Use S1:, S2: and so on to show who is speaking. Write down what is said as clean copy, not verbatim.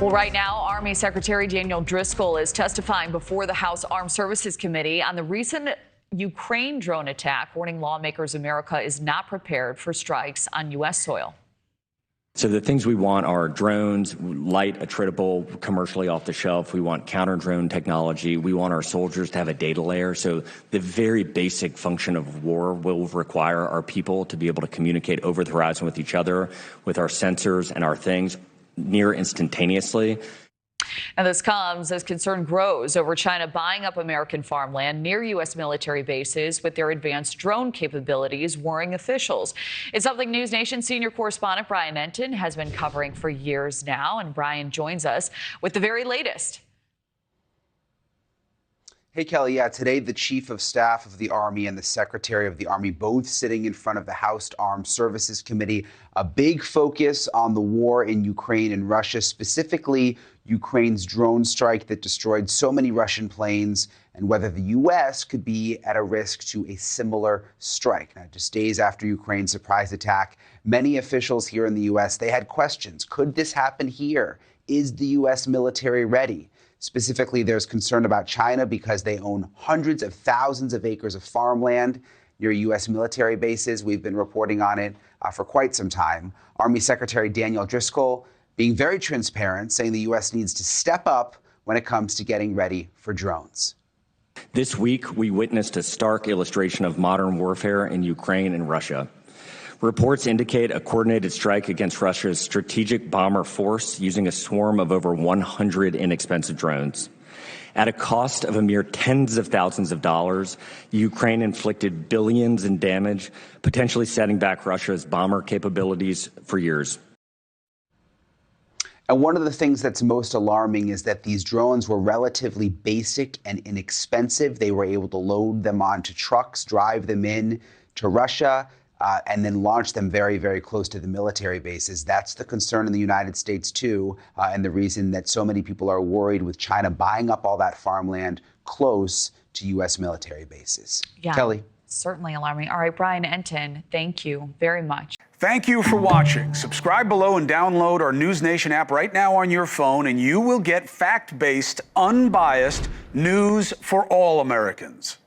S1: Well, right now, Army Secretary Daniel Driscoll is testifying before the House Armed Services Committee on the recent Ukraine drone attack, warning lawmakers America is not prepared for strikes on U.S. soil.
S2: So the things we want are drones, light, attritable, commercially off the shelf. We want counter-drone technology. We want our soldiers to have a data layer. So the very basic function of war will require our people to be able to communicate over the horizon with each other, with our sensors and our things near instantaneously.
S1: And this comes as concern grows over China buying up American farmland near U.S. military bases with their advanced drone capabilities, worrying officials. It's something NewsNation senior correspondent Brian Enton has been covering for years now. And Brian joins us with the very latest.
S3: Hey, Kelly. Yeah, today the Chief of Staff of the Army and the Secretary of the Army both sitting in front of the House Armed Services Committee. A big focus on the war in Ukraine and Russia, specifically Ukraine's drone strike that destroyed so many Russian planes, and whether the U.S. could be at a risk to a similar strike. Now, just days after Ukraine's surprise attack, many officials here in the U.S., they had questions. Could this happen here? Is the U.S. military ready? Specifically, there's concern about China because they own hundreds of thousands of acres of farmland near U.S. military bases. We've been reporting on it for quite some time. Army Secretary Daniel Driscoll being very transparent, saying the U.S. needs to step up when it comes to getting ready for drones.
S2: This week, we witnessed a stark illustration of modern warfare in Ukraine and Russia. Reports indicate a coordinated strike against Russia's strategic bomber force using a swarm of over 100 inexpensive drones. At a cost of a mere tens of thousands of dollars, Ukraine inflicted billions in damage, potentially setting back Russia's bomber capabilities for years.
S3: And one of the things that's most alarming is that these drones were relatively basic and inexpensive. They were able to load them onto trucks, drive them in to Russia, and then launch them very, very close to the military bases. That's the concern in the United States, too, and the reason that so many people are worried with China buying up all that farmland close to U.S. military bases.
S1: Yeah,
S3: Kelly.
S1: Certainly alarming. All right, Brian Enton, thank you very much.
S4: Thank you for watching. Subscribe below and download our NewsNation app right now on your phone, and you will get fact-based, unbiased news for all Americans.